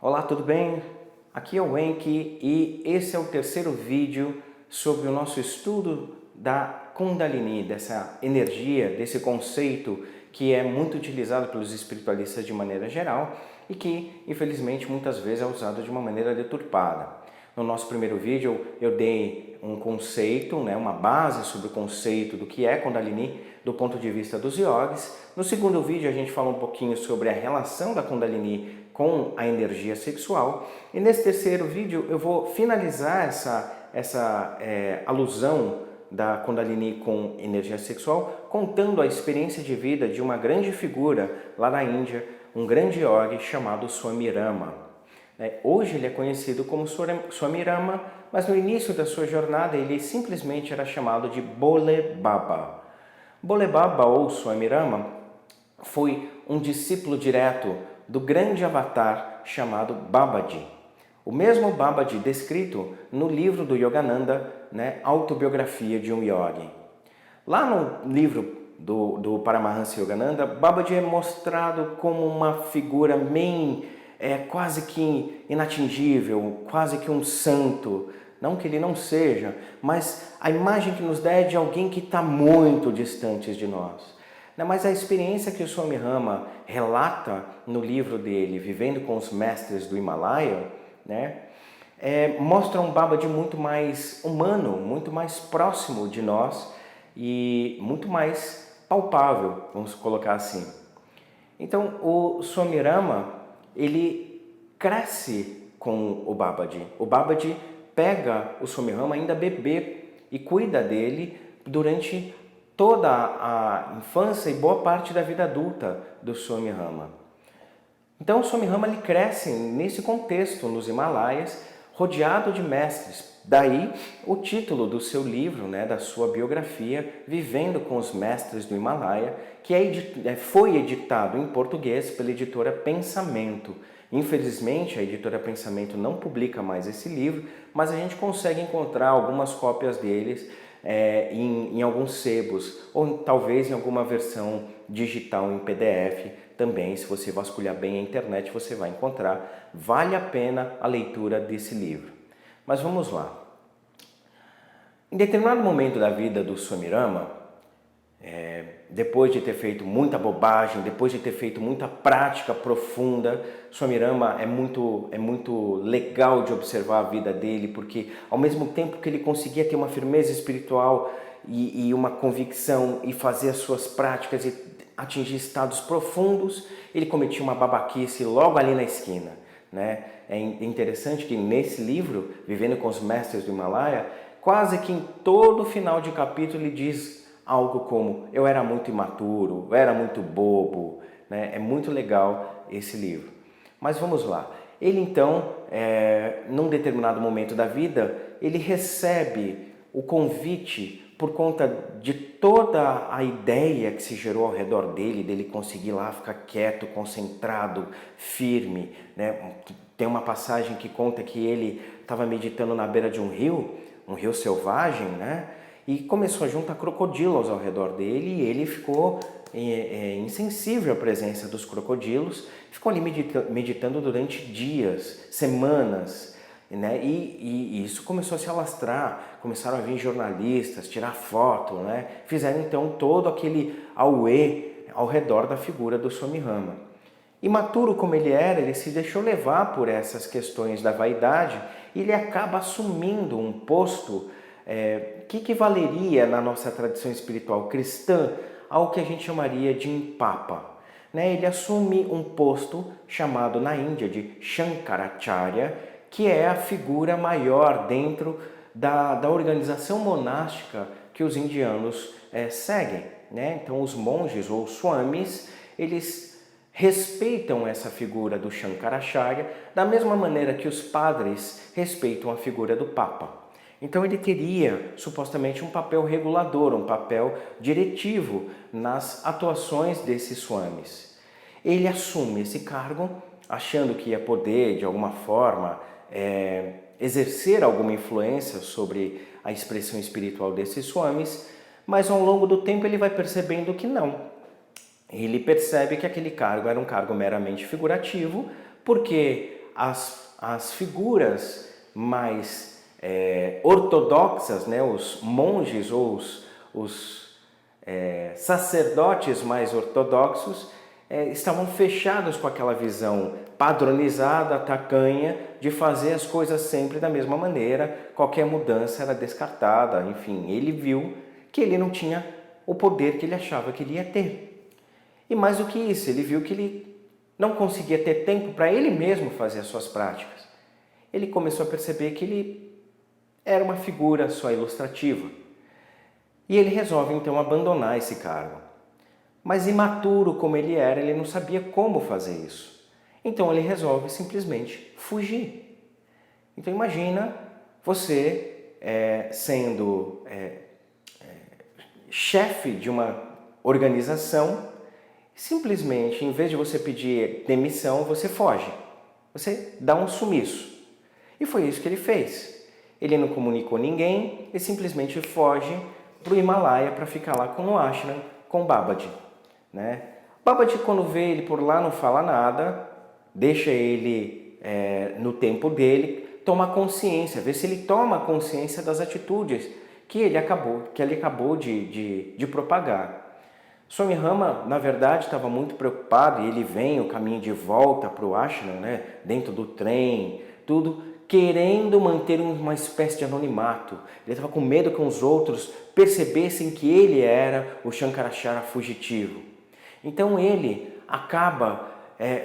Olá, tudo bem? Aqui é o Enki e esse é o terceiro vídeo sobre o nosso estudo da Kundalini, dessa energia, desse conceito que é muito utilizado pelos espiritualistas de maneira geral e que, infelizmente, muitas vezes é usado de uma maneira deturpada. No nosso primeiro vídeo eu dei um conceito, uma base sobre o conceito do que é Kundalini do ponto de vista dos yogis. No segundo vídeo a gente falou um pouquinho sobre a relação da Kundalini com a energia sexual. E nesse terceiro vídeo eu vou finalizar essa alusão da Kundalini com energia sexual, contando a experiência de vida de uma grande figura lá na Índia, um grande yogi chamado Swami Rama. Hoje ele é conhecido como Swami Rama, mas no início da sua jornada ele simplesmente era chamado de Bole Baba. Bole Baba ou Swami Rama foi um discípulo direto do grande avatar chamado Babaji. O mesmo Babaji descrito no livro do Yogananda, Autobiografia de um Yogi. Lá no livro do Paramahansa Yogananda, Babaji é mostrado como uma figura quase que inatingível, quase que um santo. Não que ele não seja, mas a imagem que nos dá é de alguém que está muito distante de nós. Mas a experiência que o Swami Rama relata no livro dele, Vivendo com os Mestres do Himalaia, mostra um Babaji muito mais humano, muito mais próximo de nós e muito mais palpável, vamos colocar assim. Então, o Swami Rama, ele cresce com o Babaji. O Babaji pega o Swami Rama ainda bebê e cuida dele durante toda a infância e boa parte da vida adulta do Swami Rama. Então o Swami Rama ele cresce nesse contexto nos Himalaias, rodeado de mestres. Daí o título do seu livro, da sua biografia, Vivendo com os Mestres do Himalaia, que foi editado em português pela editora Pensamento. Infelizmente a editora Pensamento não publica mais esse livro, mas a gente consegue encontrar algumas cópias deles em alguns sebos, ou talvez em alguma versão digital em PDF também. Se você vasculhar bem a internet você vai encontrar. Vale a pena a leitura desse livro. Mas vamos lá. Em determinado momento da vida do Swami Rama, depois de ter feito muita bobagem, depois de ter feito muita prática profunda, Swami Rama é muito legal de observar a vida dele, porque ao mesmo tempo que ele conseguia ter uma firmeza espiritual e uma convicção e fazer as suas práticas e atingir estados profundos, ele cometia uma babaquice logo ali na esquina. É interessante que nesse livro, Vivendo com os Mestres do Himalaia, quase que em todo final de capítulo ele diz algo como: eu era muito imaturo, eu era muito bobo. É muito legal esse livro. Mas vamos lá. Ele então, num determinado momento da vida, ele recebe o convite por conta de toda a ideia que se gerou ao redor dele conseguir lá ficar quieto, concentrado, firme. Tem uma passagem que conta que ele estava meditando na beira de um rio selvagem, e começou a juntar crocodilos ao redor dele e ele ficou insensível à presença dos crocodilos, ficou ali meditando durante dias, semanas, e isso começou a se alastrar, começaram a vir jornalistas, tirar foto, fizeram então todo aquele auê ao redor da figura do Swami Rama. Imaturo como ele era, ele se deixou levar por essas questões da vaidade e ele acaba assumindo um posto que equivaleria na nossa tradição espiritual cristã ao que a gente chamaria de um papa. Ele assume um posto chamado na Índia de Shankaracharya, que é a figura maior dentro da organização monástica que os indianos seguem. Então os monges ou swamis, eles respeitam essa figura do Shankaracharya da mesma maneira que os padres respeitam a figura do Papa. Então ele teria supostamente um papel regulador, um papel diretivo nas atuações desses swamis. Ele assume esse cargo achando que ia poder de alguma forma exercer alguma influência sobre a expressão espiritual desses swamis, mas ao longo do tempo ele vai percebendo que não. Ele percebe que aquele cargo era um cargo meramente figurativo, porque as figuras mais ortodoxas, né, os monges ou os sacerdotes mais ortodoxos estavam fechados com aquela visão padronizada, tacanha, de fazer as coisas sempre da mesma maneira, qualquer mudança era descartada, enfim, ele viu que ele não tinha o poder que ele achava que ele ia ter. E mais do que isso, ele viu que ele não conseguia ter tempo para ele mesmo fazer as suas práticas. Ele começou a perceber que ele era uma figura só ilustrativa. E ele resolve então abandonar esse cargo. Mas imaturo como ele era, ele não sabia como fazer isso. Então ele resolve simplesmente fugir. Então imagina você sendo chefe de uma organização, simplesmente, em vez de você pedir demissão, você foge. Você dá um sumiço. E foi isso que ele fez. Ele não comunicou ninguém e simplesmente foge para o Himalaia para ficar lá com o ashram, com Babaji. Né? Babaji, quando vê ele por lá, não fala nada, deixa ele no tempo dele, toma consciência, vê se ele toma consciência das atitudes que ele acabou de propagar. Swami Rama, na verdade, estava muito preocupado e ele vem o caminho de volta para o ashram, né, dentro do trem, tudo, querendo manter uma espécie de anonimato. Ele estava com medo que os outros percebessem que ele era o Shankaracharya fugitivo. Então ele acaba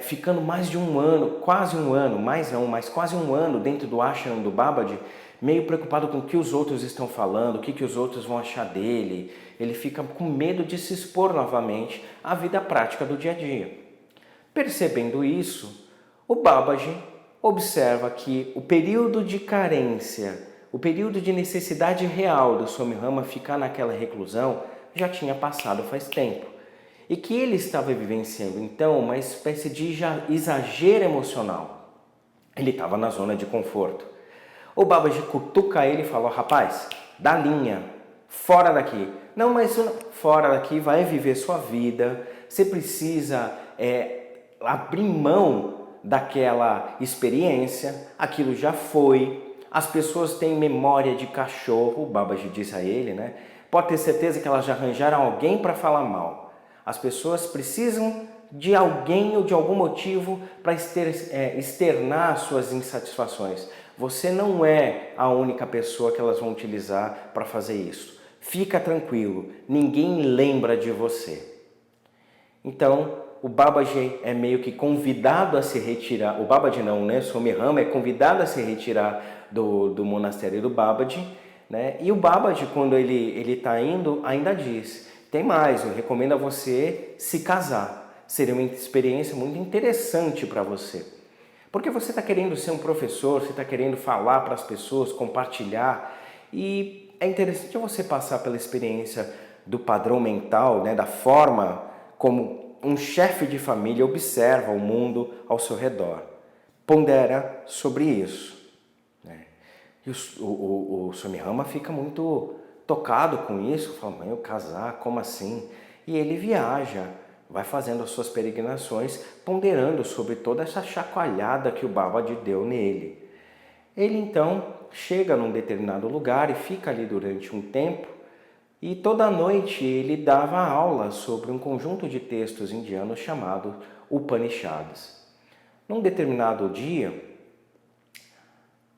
ficando mais de um ano, quase um ano, mais não, mas quase um ano dentro do ashram do Babaji, meio preocupado com o que os outros estão falando, o que os outros vão achar dele. Ele fica com medo de se expor novamente à vida prática do dia a dia. Percebendo isso, o Babaji observa que o período de carência, o período de necessidade real do Swami Rama ficar naquela reclusão já tinha passado faz tempo. E que ele estava vivenciando, então, uma espécie de exagero emocional. Ele estava na zona de conforto. O Babaji cutuca ele e falou: rapaz, dá linha, fora daqui. Não, mas fora daqui, vai viver sua vida. Você precisa abrir mão daquela experiência, aquilo já foi. As pessoas têm memória de cachorro, o Babaji disse a ele, né? Pode ter certeza que elas já arranjaram alguém para falar mal. As pessoas precisam de alguém ou de algum motivo para externar suas insatisfações. Você não é a única pessoa que elas vão utilizar para fazer isso. Fica tranquilo, ninguém lembra de você. Então, o Babaji é meio que convidado a se retirar. O Babaji não, né? Swami Rama é convidado a se retirar do monastério do Babaji, né? E o Babaji, quando ele está indo, ainda diz: tem mais, eu recomendo a você se casar. Seria uma experiência muito interessante para você. Porque você está querendo ser um professor, você está querendo falar para as pessoas, compartilhar. E é interessante você passar pela experiência do padrão mental, né, da forma como um chefe de família observa o mundo ao seu redor. Pondera sobre isso. Né? E o Swami Rama fica muito tocado com isso, fala: mãe, eu casar, como assim? E ele viaja, vai fazendo as suas peregrinações, ponderando sobre toda essa chacoalhada que o Babaji deu nele. Ele então chega num determinado lugar e fica ali durante um tempo, e toda noite ele dava aula sobre um conjunto de textos indianos chamado Upanishads. Num determinado dia,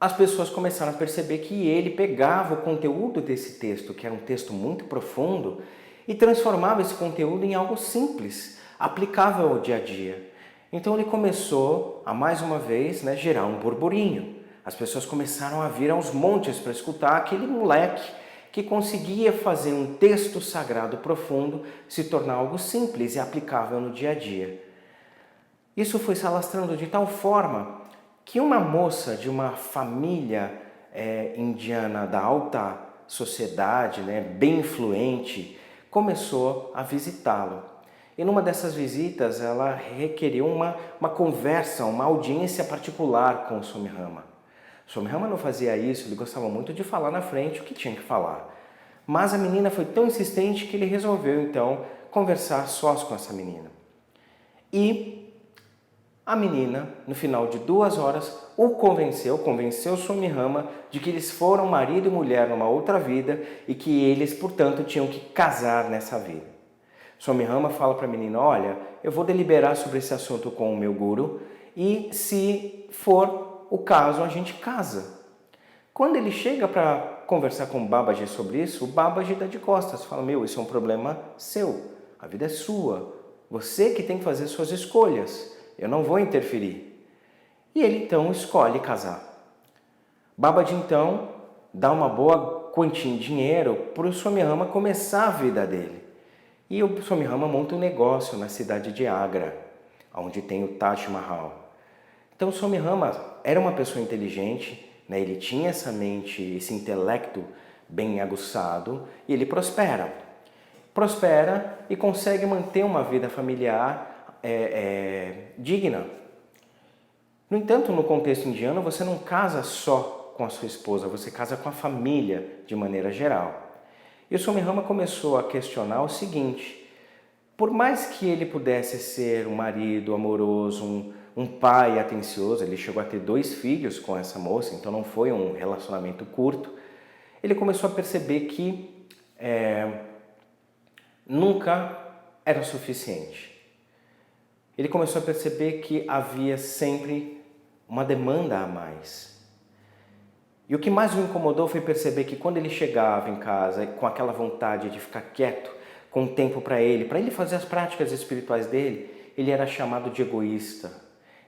as pessoas começaram a perceber que ele pegava o conteúdo desse texto, que era um texto muito profundo, e transformava esse conteúdo em algo simples, aplicável ao dia a dia. Então ele começou a, mais uma vez, né, gerar um burburinho. As pessoas começaram a vir aos montes para escutar aquele moleque que conseguia fazer um texto sagrado profundo se tornar algo simples e aplicável no dia a dia. Isso foi se alastrando de tal forma que uma moça de uma família indiana da alta sociedade, né, bem influente, começou a visitá-lo. E numa dessas visitas ela requeriu uma conversa, uma audiência particular com o Swami Rama. O Swami Rama não fazia isso, ele gostava muito de falar na frente o que tinha que falar. Mas a menina foi tão insistente que ele resolveu então conversar sós com essa menina. E A menina, no final de 2 horas, convenceu Swami Rama de que eles foram marido e mulher numa outra vida e que eles, portanto, tinham que casar nessa vida. Swami Rama fala para a menina, olha, eu vou deliberar sobre esse assunto com o meu guru e se for o caso, a gente casa. Quando ele chega para conversar com o Babaji sobre isso, o Babaji dá de costas, fala, meu, isso é um problema seu, a vida é sua, você que tem que fazer suas escolhas, eu não vou interferir. E ele então escolhe casar. Babaji então dá uma boa quantia de dinheiro para o Swami Rama começar a vida dele. E o Swami Rama monta um negócio na cidade de Agra, onde tem o Taj Mahal. Então o Swami Rama era uma pessoa inteligente, né? Ele tinha essa mente, esse intelecto bem aguçado e ele prospera. Prospera e consegue manter uma vida familiar digna. No entanto, no contexto indiano, você não casa só com a sua esposa, você casa com a família de maneira geral. E o Swami Rama começou a questionar o seguinte, por mais que ele pudesse ser um marido amoroso, um pai atencioso, ele chegou a ter 2 filhos com essa moça, então não foi um relacionamento curto, ele começou a perceber que nunca era suficiente. Ele começou a perceber que havia sempre uma demanda a mais. E o que mais o incomodou foi perceber que quando ele chegava em casa com aquela vontade de ficar quieto, com tempo para ele fazer as práticas espirituais dele, ele era chamado de egoísta,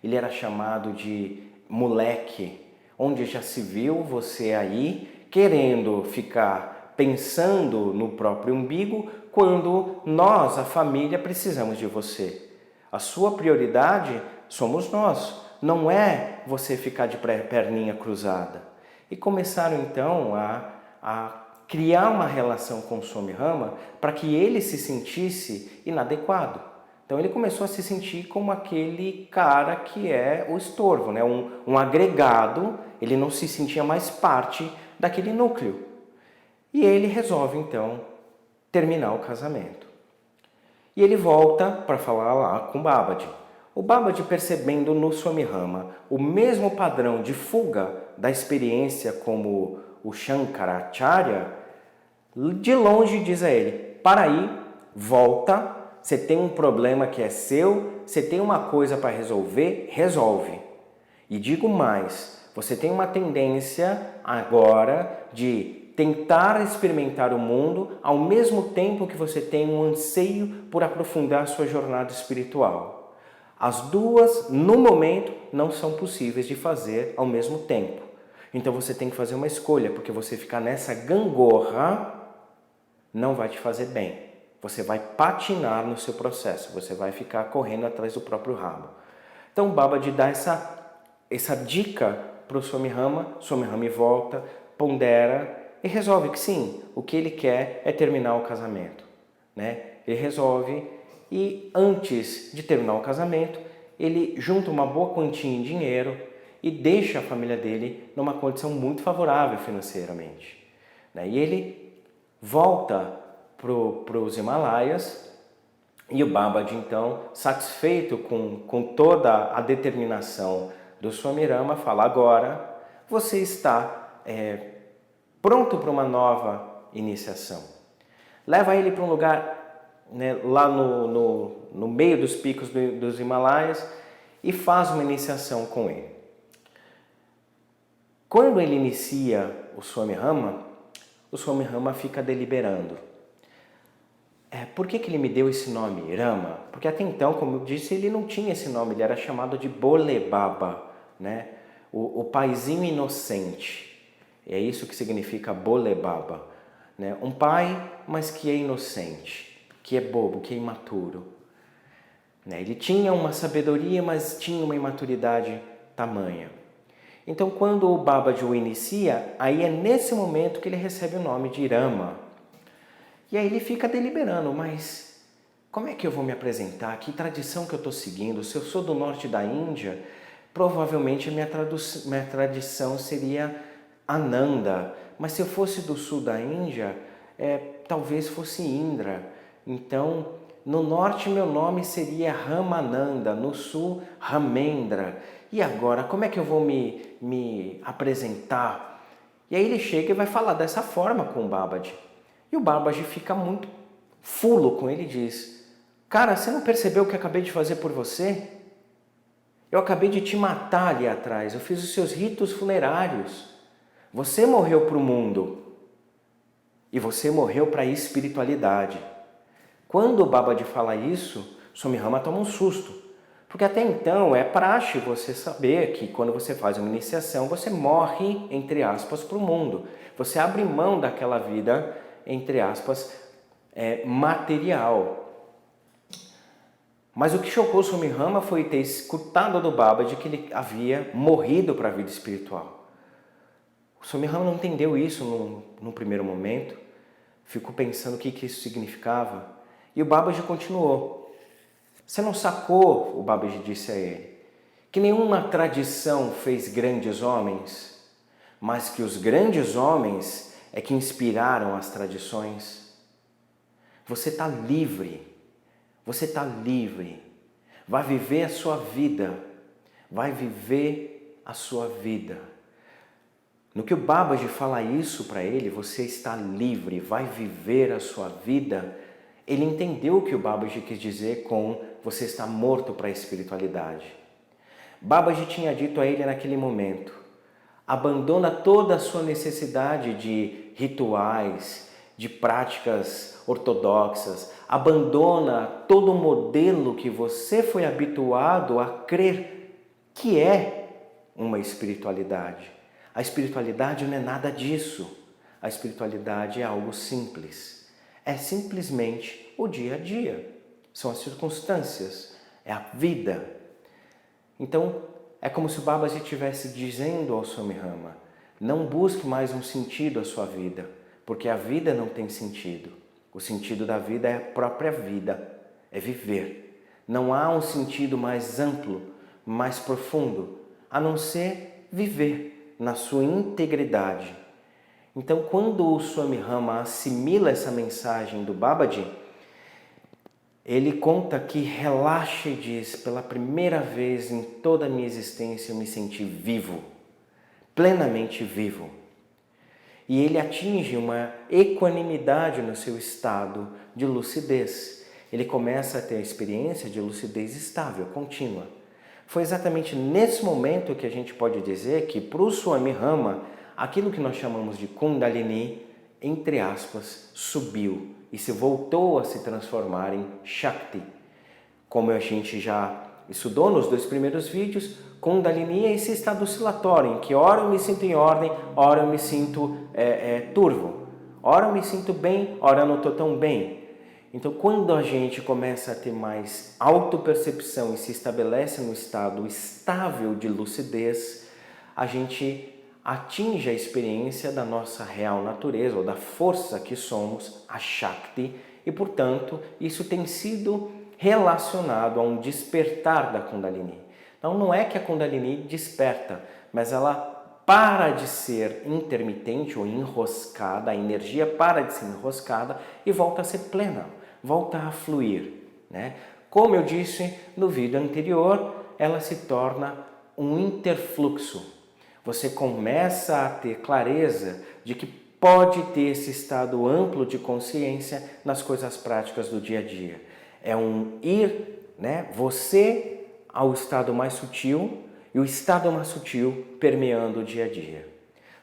ele era chamado de moleque, onde já se viu você aí querendo ficar pensando no próprio umbigo quando nós, a família, precisamos de você. A sua prioridade somos nós, não é você ficar de perninha cruzada. E começaram então a criar uma relação com o Swami Rama para que ele se sentisse inadequado. Então ele começou a se sentir como aquele cara que é o estorvo, né? um agregado, ele não se sentia mais parte daquele núcleo. E ele resolve então terminar o casamento. E ele volta para falar lá com o Babaji. O Babaji, percebendo no Swami Rama o mesmo padrão de fuga da experiência como o Shankaracharya, de longe diz a ele, para aí, volta, você tem um problema que é seu, você tem uma coisa para resolver, resolve. E digo mais, você tem uma tendência agora de tentar experimentar o mundo ao mesmo tempo que você tem um anseio por aprofundar sua jornada espiritual. As duas, no momento, não são possíveis de fazer ao mesmo tempo. Então você tem que fazer uma escolha, porque você ficar nessa gangorra não vai te fazer bem. Você vai patinar no seu processo, você vai ficar correndo atrás do próprio rabo. Então o Babaji dá essa dica para o Swami Rama volta, pondera e resolve que sim, o que ele quer é terminar o casamento. Né? Ele resolve e antes de terminar o casamento, ele junta uma boa quantia em dinheiro e deixa a família dele numa condição muito favorável financeiramente. Né? E ele volta para os Himalaias e o Babaji, então, satisfeito com toda a determinação do Swami Rama, fala, agora você está pronto para uma nova iniciação. Leva ele para um lugar, né, lá no meio dos picos dos Himalaias e faz uma iniciação com ele. Quando ele inicia o Swami Rama fica deliberando. Por que ele me deu esse nome, Rama? Porque até então, como eu disse, ele não tinha esse nome, ele era chamado de Bole Baba, né? O paizinho inocente. É isso que significa Bole Baba. Né? Um pai, mas que é inocente, que é bobo, que é imaturo. Né? Ele tinha uma sabedoria, mas tinha uma imaturidade tamanha. Então, quando o Babaji o inicia, aí é nesse momento que ele recebe o nome de Rama. E aí ele fica deliberando, mas como é que eu vou me apresentar? Que tradição que eu estou seguindo? Se eu sou do norte da Índia, provavelmente a minha tradição seria Ananda. Mas se eu fosse do sul da Índia, talvez fosse Indra. Então, no norte meu nome seria Ramananda, no sul Ramendra. E agora, como é que eu vou me apresentar? E aí ele chega e vai falar dessa forma com o Babaji. E o Babaji fica muito fulo com ele e diz: cara, você não percebeu o que eu acabei de fazer por você? Eu acabei de te matar ali atrás, eu fiz os seus ritos funerários. Você morreu para o mundo e você morreu para a espiritualidade. Quando o Babaji fala isso, Swami Rama toma um susto. Porque até então é praxe você saber que quando você faz uma iniciação, você morre, entre aspas, para o mundo. Você abre mão daquela vida, entre aspas, material. Mas o que chocou Swami Rama foi ter escutado do Babaji que ele havia morrido para a vida espiritual. O Swami Rama não entendeu isso no primeiro momento, ficou pensando o que isso significava. E o Babaji continuou. Você não sacou, o Babaji disse a ele, que nenhuma tradição fez grandes homens, mas que os grandes homens é que inspiraram as tradições? Você está livre. Você está livre. Vai viver a sua vida. Vai viver a sua vida. No que o Babaji fala isso para ele, você está livre, vai viver a sua vida. Ele entendeu o que o Babaji quis dizer com você está morto para a espiritualidade. Babaji tinha dito a ele naquele momento: abandona toda a sua necessidade de rituais, de práticas ortodoxas, abandona todo o modelo que você foi habituado a crer que é uma espiritualidade. A espiritualidade não é nada disso. A espiritualidade é algo simples. É simplesmente o dia a dia. São as circunstâncias, é a vida. Então, é como se o Babaji estivesse dizendo ao Swami Rama: não busque mais um sentido à sua vida, porque a vida não tem sentido. O sentido da vida é a própria vida, é viver. Não há um sentido mais amplo, mais profundo, a não ser viver na sua integridade. Então, quando o Swami Rama assimila essa mensagem do Babaji, ele conta que relaxa e diz: pela primeira vez em toda a minha existência eu me senti vivo, plenamente vivo. E ele atinge uma equanimidade no seu estado de lucidez. Ele começa a ter a experiência de lucidez estável, contínua. Foi exatamente nesse momento que a gente pode dizer que para o Swami Rama, aquilo que nós chamamos de Kundalini, entre aspas, subiu e se voltou a se transformar em Shakti. Como a gente já estudou nos 2 primeiros vídeos, Kundalini é esse estado oscilatório, em que ora eu me sinto em ordem, ora eu me sinto turvo. Ora eu me sinto bem, ora eu não estou tão bem. Então, quando a gente começa a ter mais autopercepção e se estabelece no estado estável de lucidez, a gente atinge a experiência da nossa real natureza, ou da força que somos, a Shakti, e, portanto, isso tem sido relacionado a um despertar da Kundalini. Então, não é que a Kundalini desperta, mas ela para de ser intermitente ou enroscada, a energia para de ser enroscada e volta a ser plena, volta a fluir, né? Como eu disse no vídeo anterior, ela se torna um interfluxo. Você começa a ter clareza de que pode ter esse estado amplo de consciência nas coisas práticas do dia a dia. É um ir, né? Você ao estado mais sutil e o estado mais sutil permeando o dia a dia.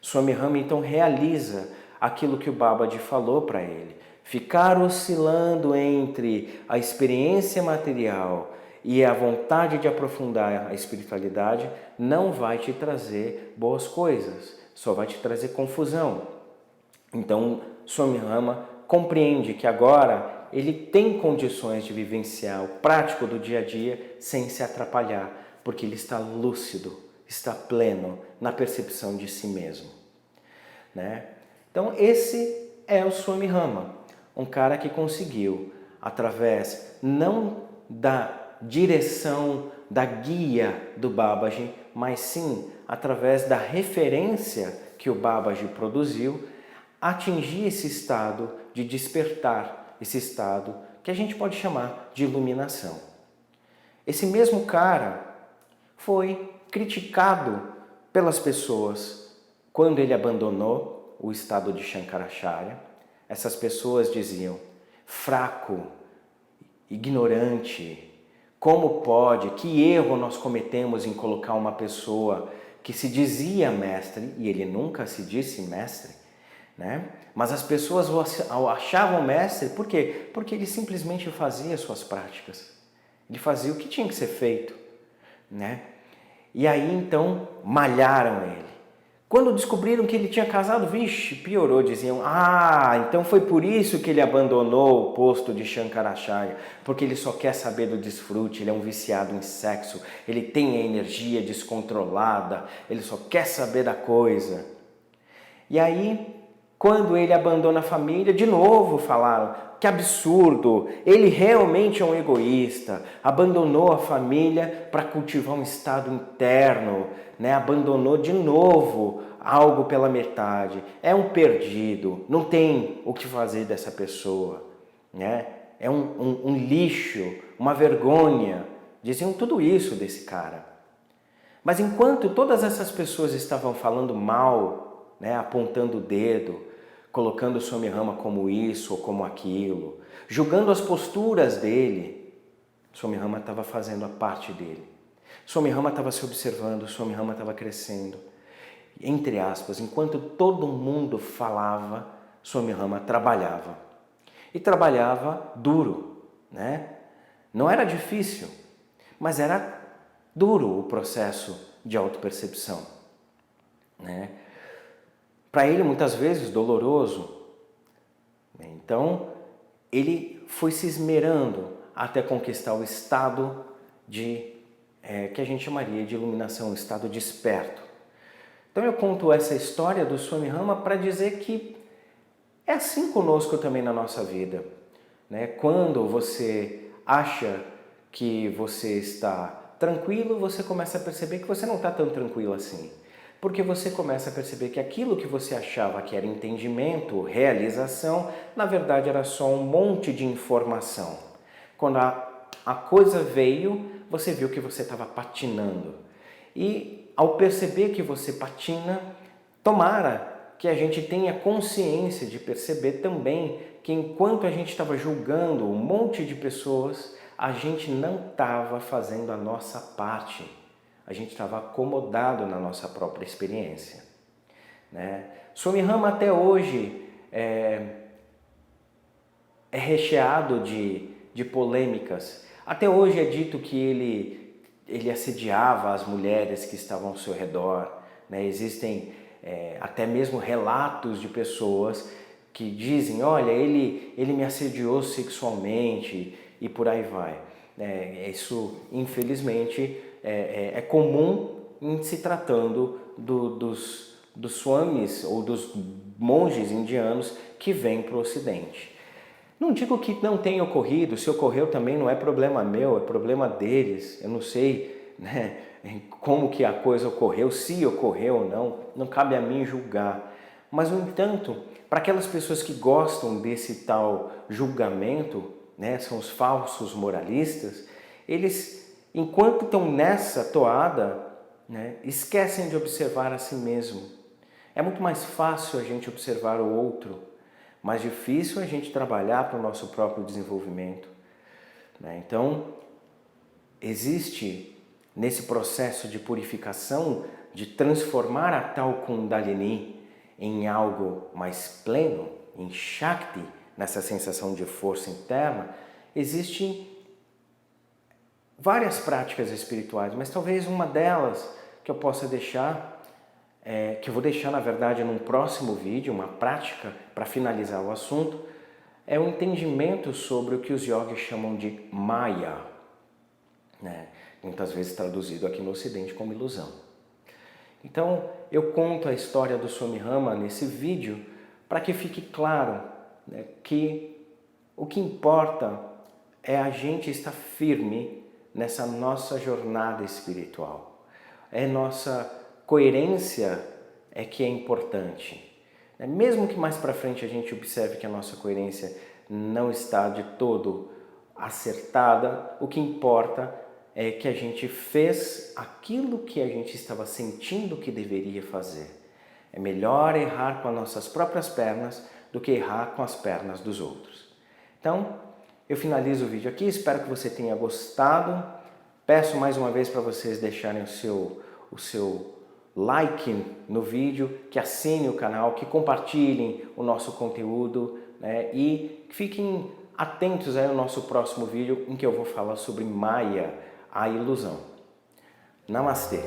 Swami Rama então realiza aquilo que o Babaji falou para ele. Ficar oscilando entre a experiência material e a vontade de aprofundar a espiritualidade não vai te trazer boas coisas, só vai te trazer confusão. Então, Swami Rama compreende que agora ele tem condições de vivenciar o prático do dia a dia sem se atrapalhar, porque ele está lúcido, está pleno na percepção de si mesmo, né? Então, esse é o Swami Rama, um cara que conseguiu, através não da direção, da guia do Babaji, mas sim através da referência que o Babaji produziu, atingir esse estado de despertar, esse estado que a gente pode chamar de iluminação. Esse mesmo cara foi criticado pelas pessoas quando ele abandonou o estado de Shankaracharya. Essas pessoas diziam: fraco, ignorante, como pode, que erro nós cometemos em colocar uma pessoa que se dizia mestre, e ele nunca se disse mestre, né? Mas as pessoas o achavam mestre, por quê? Porque ele simplesmente fazia suas práticas. Ele fazia o que tinha que ser feito, né? E aí então malharam ele. Quando descobriram que ele tinha casado, vixe, piorou, diziam: então foi por isso que ele abandonou o posto de Shankaracharya, porque ele só quer saber do desfrute, ele é um viciado em sexo, ele tem a energia descontrolada, ele só quer saber da coisa. E aí, quando ele abandona a família, de novo falaram: que absurdo, ele realmente é um egoísta, abandonou a família para cultivar um estado interno, né? Abandonou de novo algo pela metade, é um perdido, não tem o que fazer dessa pessoa, né? É um lixo, uma vergonha. Diziam tudo isso desse cara. Mas enquanto todas essas pessoas estavam falando mal, né, apontando o dedo, colocando o Swami Rama como isso ou como aquilo, julgando as posturas dele, Swami Rama estava fazendo a parte dele. Swami Rama estava se observando, Swami Rama estava crescendo. Entre aspas, enquanto todo mundo falava, Swami Rama trabalhava. E trabalhava duro, né? Não era difícil, mas era duro o processo de autopercepção, né? Para ele, muitas vezes, doloroso. Então, ele foi se esmerando até conquistar o estado que a gente chamaria de iluminação, o estado desperto. Então, eu conto essa história do Swami Rama para dizer que é assim conosco também na nossa vida, né? Quando você acha que você está tranquilo, você começa a perceber que você não está tão tranquilo assim. Porque você começa a perceber que aquilo que você achava que era entendimento, realização, na verdade era só um monte de informação. Quando a coisa veio, você viu que você estava patinando. E ao perceber que você patina, tomara que a gente tenha consciência de perceber também que enquanto a gente estava julgando um monte de pessoas, a gente não estava fazendo a nossa parte. A gente estava acomodado na nossa própria experiência, né? Swami Rama até hoje é recheado de polêmicas. Até hoje é dito que ele assediava as mulheres que estavam ao seu redor, né? Existem até mesmo relatos de pessoas que dizem: olha, ele me assediou sexualmente e por aí vai. Isso, infelizmente, é comum em se tratando dos swamis ou dos monges indianos que vêm para o Ocidente. Não digo que não tenha ocorrido, se ocorreu também não é problema meu, é problema deles. Eu não sei, né, como que a coisa ocorreu, se ocorreu ou não, não cabe a mim julgar. Mas, no entanto, para aquelas pessoas que gostam desse tal julgamento, né, são os falsos moralistas, eles, enquanto estão nessa toada, né, esquecem de observar a si mesmo. É muito mais fácil a gente observar o outro, mais difícil a gente trabalhar para o nosso próprio desenvolvimento, né? Então, existe nesse processo de purificação, de transformar a tal Kundalini em algo mais pleno, em Shakti, nessa sensação de força interna, existem várias práticas espirituais, mas talvez uma delas que eu possa deixar, que eu vou deixar na verdade num próximo vídeo, uma prática para finalizar o assunto, é o entendimento sobre o que os yogis chamam de Maya, né? Muitas vezes traduzido aqui no Ocidente como ilusão. Então, eu conto a história do Swami Rama nesse vídeo para que fique claro, né, que o que importa é a gente estar firme nessa nossa jornada espiritual. Nossa coerência é que é importante. Mesmo que mais para frente a gente observe que a nossa coerência não está de todo acertada. O que importa é que a gente fez aquilo que a gente estava sentindo que deveria fazer. É melhor errar com as nossas próprias pernas do que errar com as pernas dos outros. Então, eu finalizo o vídeo aqui, espero que você tenha gostado. Peço mais uma vez para vocês deixarem o seu like no vídeo, que assinem o canal, que compartilhem o nosso conteúdo, né? E fiquem atentos aí ao nosso próximo vídeo em que eu vou falar sobre Maya, a ilusão. Namastê!